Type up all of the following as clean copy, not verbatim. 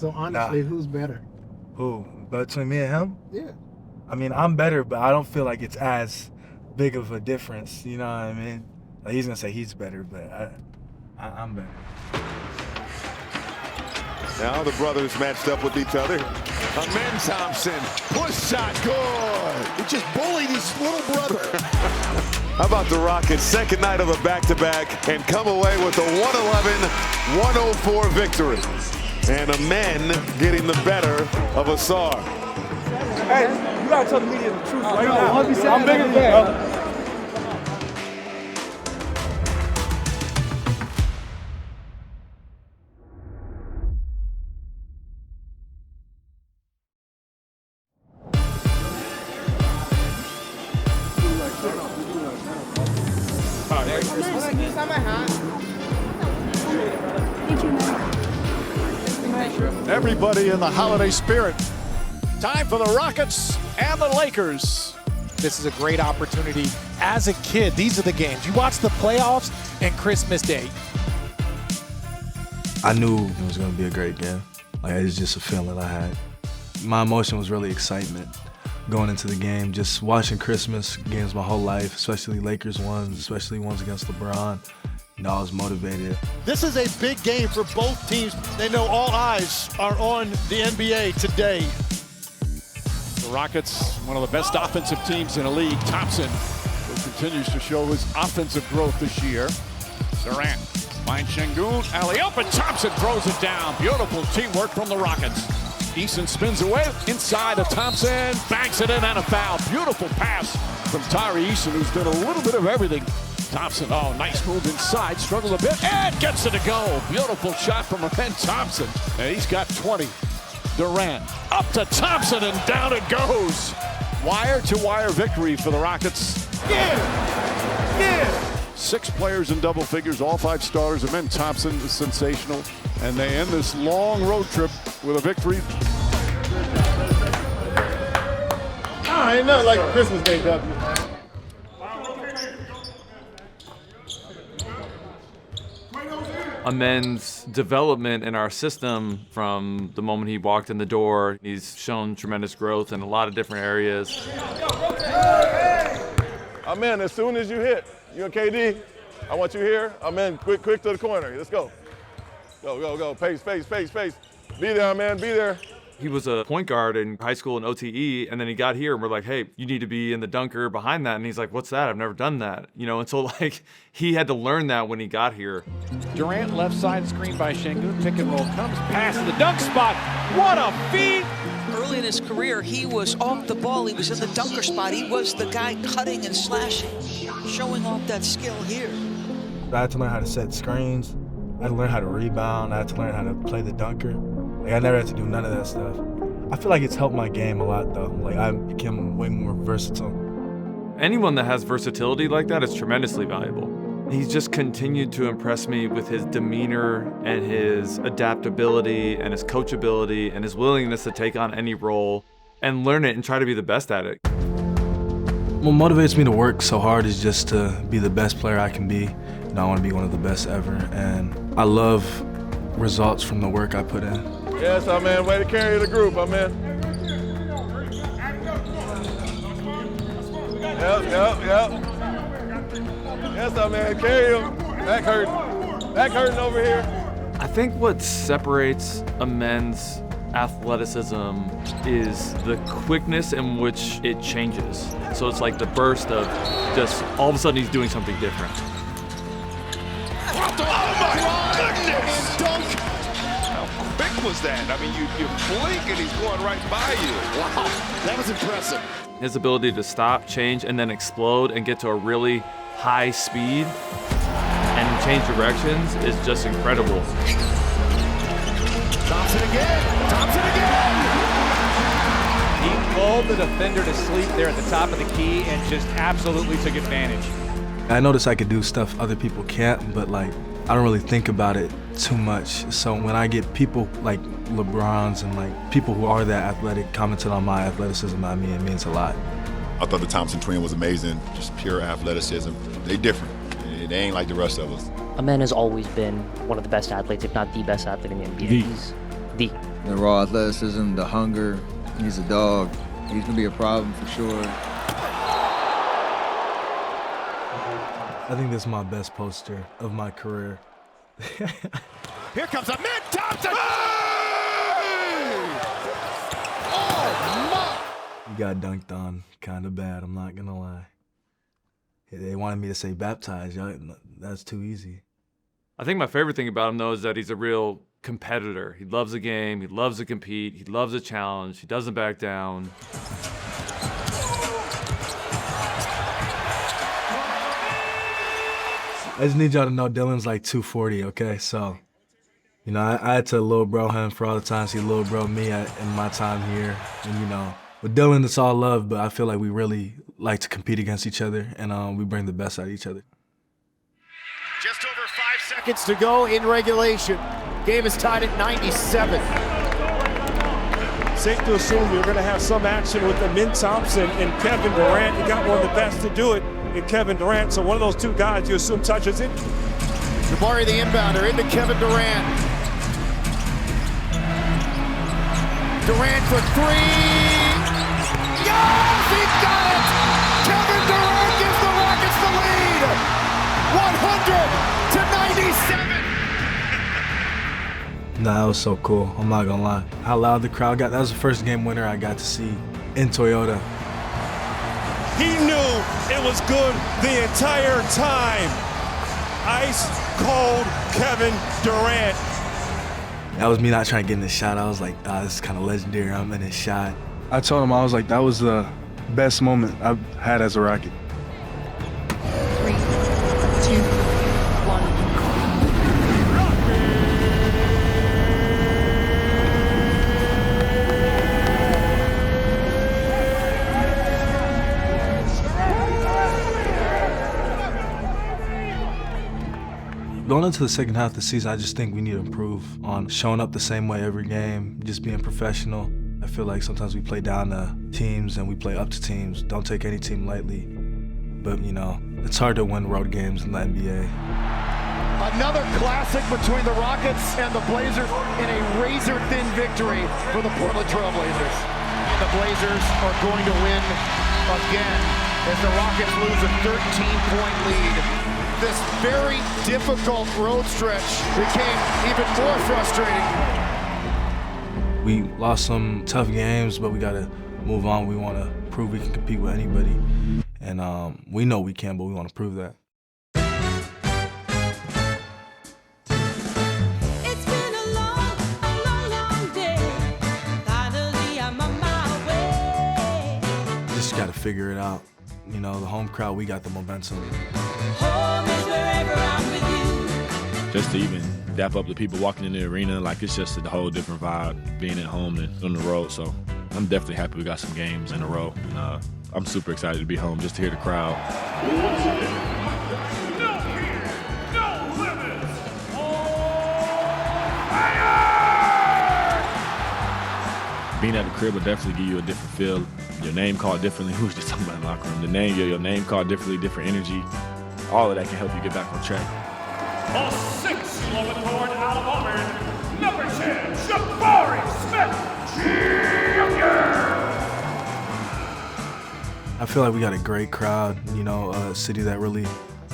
So honestly, who's better? Who? Between me and him? Yeah. I mean, I'm better, but I don't feel like it's as big of a difference. You know what I mean? Like, he's gonna say he's better, but I'm better. Now the brothers matched up with each other. Amen Thompson, push shot, good. He just bullied his little brother. How about the Rockets' second night of a back-to-back and come away with a 111-104 victory. And Amen getting the better of Asar. Hey, you gotta tell the media the truth right now. I'm bigger than that. Everybody in the holiday spirit. Time for the Rockets and the Lakers. This is a great opportunity. As a kid, these are the games. You watch the playoffs and Christmas Day. I knew it was gonna be a great game. Like, it was just a feeling I had. My emotion was really excitement going into the game. Just watching Christmas games my whole life, especially Lakers ones, especially ones against LeBron. You know, I was motivated. This is a big game for both teams. They know all eyes are on the NBA today. The Rockets, one of the best offensive teams in the league. Thompson, who continues to show his offensive growth this year. Durant finds Şengün, alley-oop, and Thompson throws it down. Beautiful teamwork from the Rockets. Eason spins away inside of Thompson, banks it in and a foul. Beautiful pass from Tyree Eason, who's done a little bit of everything. Thompson, oh, nice move inside, struggled a bit, and gets it to go. Beautiful shot from Amen Thompson, and he's got 20. Durant up to Thompson, and down it goes. Wire-to-wire victory for the Rockets. Yeah! 6 players in double figures, all 5 starters. Amen Thompson is sensational, and they end this long road trip with a victory. Ain't nothing like a Christmas Day W. Amen's development in our system from the moment he walked in the door, he's shown tremendous growth in a lot of different areas. Amen, as soon as you hit, you and KD, I want you here. Amen, quick to the corner. Let's go. Go. Pace. Be there, man, be there. He was a point guard in high school and OTE, and then he got here and we're like, hey, you need to be in the dunker behind that. And he's like, what's that? I've never done that. You know, and so like he had to learn that when he got here. Durant left side screen by Şengün. Pick and roll comes past the dunk spot. What a feed! Early in his career, he was off the ball. He was in the dunker spot. He was the guy cutting and slashing, showing off that skill here. I had to learn how to set screens. I had to learn how to rebound. I had to learn how to play the dunker. Like, I never had to do none of that stuff. I feel like it's helped my game a lot, though. Like, I became way more versatile. Anyone that has versatility like that is tremendously valuable. He's just continued to impress me with his demeanor and his adaptability and his coachability and his willingness to take on any role and learn it and try to be the best at it. What motivates me to work so hard is just to be the best player I can be. And I want to be one of the best ever. And I love results from the work I put in. Yes, Amen, way to carry the group, Amen. Yep. Yes, Amen, carry him. Back hurting over here. I think what separates Amen's athleticism is the quickness in which it changes. So it's like the burst of just all of a sudden he's doing something different. Oh my goodness! Dunk! How quick was that? I mean, you blink and he's going right by you. Wow, that was impressive. His ability to stop, change, and then explode and get to a really high speed and change directions is just incredible. Thompson again! He lulled the defender to sleep there at the top of the key and just absolutely took advantage. I notice I could do stuff other people can't, but like, I don't really think about it too much. So when I get people like LeBrons and like people who are that athletic commenting on my athleticism, I mean, it means a lot. I thought the Thompson twin was amazing, just pure athleticism. They different. They ain't like the rest of us. Amen has always been one of the best athletes, if not the best athlete in the NBA. He's the The raw athleticism, the hunger. He's a dog. He's gonna be a problem for sure. I think this is my best poster of my career. Here comes Amen Thompson. He got dunked on kind of bad, I'm not gonna lie. They wanted me to say baptized. That's too easy. I think my favorite thing about him, though, is that he's a real competitor. He loves the game. He loves to compete. He loves a challenge. He doesn't back down. I just need y'all to know Dylan's like 240, okay? So, you know, I had to little bro him for all the times he little bro me in my time here. And, you know, with Dylan, it's all love, but I feel like we really like to compete against each other, and we bring the best out of each other. Just over 5 seconds to go in regulation. Game is tied at 97. Safe to assume you're going to have some action with Amen Thompson and Kevin Durant. You got one of the best to do it in Kevin Durant, so one of those two guys you assume touches it. Jabari the inbounder into Kevin Durant. Durant for three. Yes, he got it! Kevin Durant gives the Rockets the lead! 100-97! Nah, that was so cool. I'm not gonna lie. How loud the crowd got. That was the first game winner I got to see in Toyota. He knew it was good the entire time. Ice cold Kevin Durant. That was me not trying to get in the shot. I was like, this is kind of legendary. I'm in this shot. I told him, I was like, that was the best moment I've had as a Rocket. 3, 2, 1. Going into the second half of the season, I just think we need to improve on showing up the same way every game, just being professional. I feel like sometimes we play down to teams and we play up to teams. Don't take any team lightly. But, you know, it's hard to win road games in the NBA. Another classic between the Rockets and the Blazers in a razor-thin victory for the Portland Trail Blazers. And the Blazers are going to win again as the Rockets lose a 13-point lead. This very difficult road stretch became even more frustrating. We lost some tough games, but we got to move on. We want to prove we can compete with anybody. And we know we can, but we want to prove that. It's been a long day. Finally, I'm on my way. Just got to figure it out. You know, the home crowd, we got the momentum. Home is wherever I'm with you. Just to even dap up the people walking in the arena, like it's just a whole different vibe being at home than on the road. So I'm definitely happy we got some games in a row. And I'm super excited to be home just to hear the crowd. Being at the crib will definitely give you a different feel. Your name called differently. We was just talking about in the locker room. The name, your name called differently, different energy. All of that can help you get back on track. A 6'11" forward out of Auburn, number 10, Jabari Smith Jr. I feel like we got a great crowd, you know, a city that really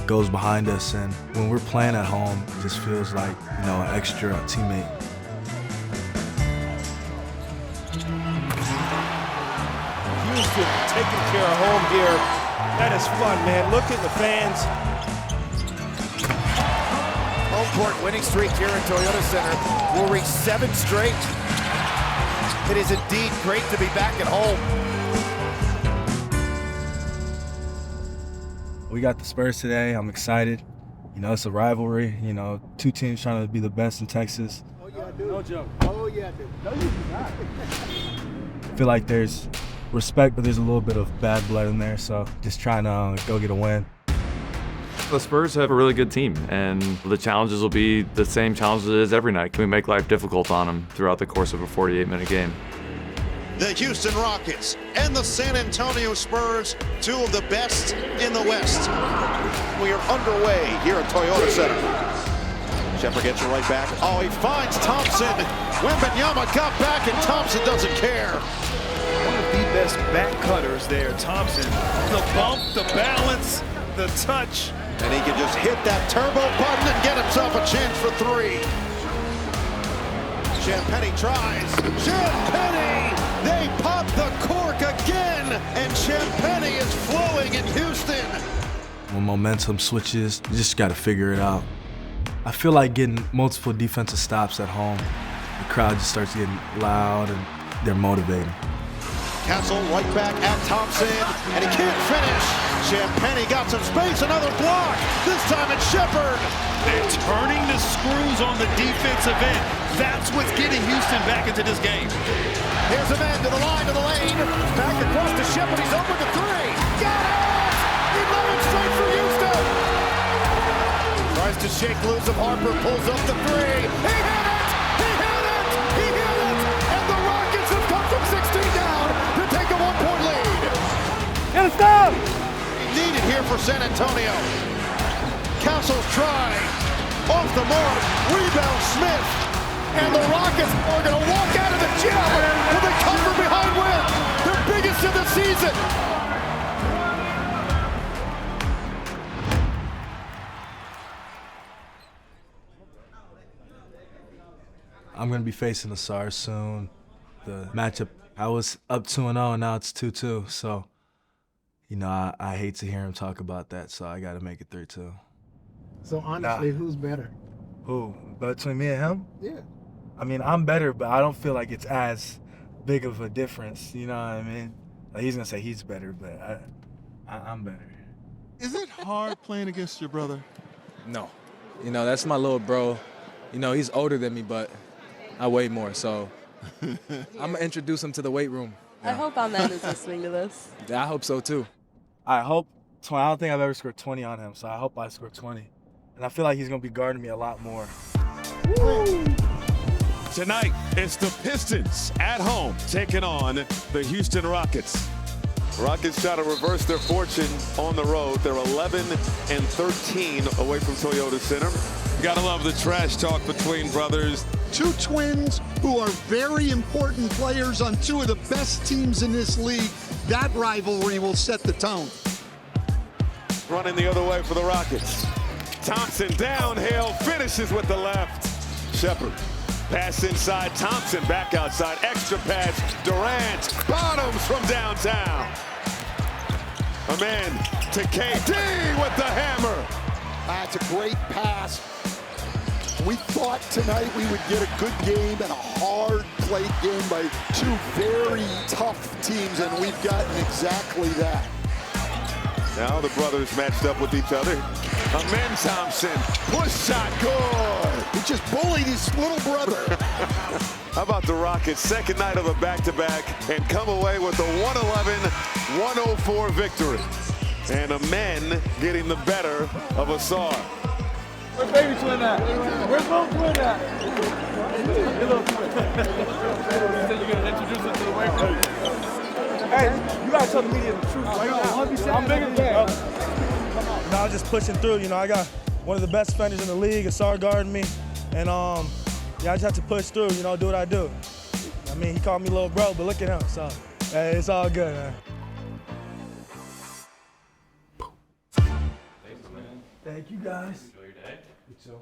goes behind us. And when we're playing at home, it just feels like, you know, an extra teammate. Houston taking care of home here. That is fun, man. Look at the fans. Home court winning streak here at Toyota Center will reach 7 straight. It is indeed great to be back at home. We got the Spurs today. I'm excited. You know, it's a rivalry. You know, two teams trying to be the best in Texas. Oh, yeah, dude. No joke. Oh, yeah, dude. No, you do not. I feel like there's respect, but there's a little bit of bad blood in there. So just trying to go get a win. The Spurs have a really good team, and the challenges will be the same challenges it is every night. Can we make life difficult on them throughout the course of a 48-minute game? The Houston Rockets and the San Antonio Spurs, two of the best in the West. We are underway here at Toyota Center. Shepard gets it right back. Oh, he finds Thompson. Wembanyama got back, and Thompson doesn't care. One of the best back cutters there, Thompson. The bump, the balance, the touch. And he can just hit that turbo button and get himself a chance for three. Champagnie tries. Champagnie! They pop the cork again, and Champagnie is flowing in Houston. When momentum switches, you just got to figure it out. I feel like getting multiple defensive stops at home. The crowd just starts getting loud and they're motivating. Castle right back at Thompson, and he can't finish. Champagnie got some space, another block. This time it's Shepard. They're turning the screws on the defensive end. That's what's getting Houston back into this game. Here's Amen to the line, to the lane. Back across to Shepard, he's open to three. Got it! 11 straight for Houston. Tries to shake loose of Harper, pulls up the three. He hit it! He hit it! He hit it! And the Rockets have come from 16 down to take a 1-point lead. Get a stop! Needed here for San Antonio. Castle's try. Off the mark. Rebound Smith. And the Rockets are going to walk out of the gym with a come from behind win. Their biggest of the season. I'm going to be facing the Stars soon. The matchup, I was up 2-0 and now it's 2-2. So, you know, I hate to hear him talk about that, so I got to make it 3-2. So honestly, who's better? Who? Between me and him? Yeah. I mean, I'm better, but I don't feel like it's as big of a difference. You know what I mean? Like, he's going to say he's better, but I'm better. Is it hard playing against your brother? No. You know, that's my little bro. You know, he's older than me, but I weigh more, so I'm going to introduce him to the weight room. I hope Amen is listening to this. Yeah, I hope so, too. I hope 20. I don't think I've ever scored 20 on him, so I hope I score 20. And I feel like he's going to be guarding me a lot more. Woo! Tonight, it's the Pistons at home taking on the Houston Rockets. Rockets try to reverse their fortune on the road. They're 11-13 away from Toyota Center. You gotta love the trash talk between brothers. Two twins who are very important players on two of the best teams in this league. That rivalry will set the tone. Running the other way for the Rockets. Thompson downhill, finishes with the left. Shepard, pass inside, Thompson back outside, extra pass, Durant, bottoms from downtown. Amen to KD with the hammer. That's a great pass. We thought tonight we would get a good game and a hard-played game by two very tough teams, and we've gotten exactly that. Now the brothers matched up with each other. Amen Thompson, push shot, good. He just bullied his little brother. How about the Rockets' second night of a back-to-back and come away with a 111-104 victory. And Amen getting the better of Asar. Where's baby twin at? Where's little twin at? Your little twin. You said you're going to introduce us to the weight room. Hey, you got to tell the media the truth right now. I'm bigger than that. No, I'm just pushing through. You know, I got one of the best defenders in the league, Asar guarding me. And, yeah, I just have to push through, you know, do what I do. I mean, he called me little bro, but look at him. So, hey, it's all good, man. Thank you, guys. Enjoy your day. You too.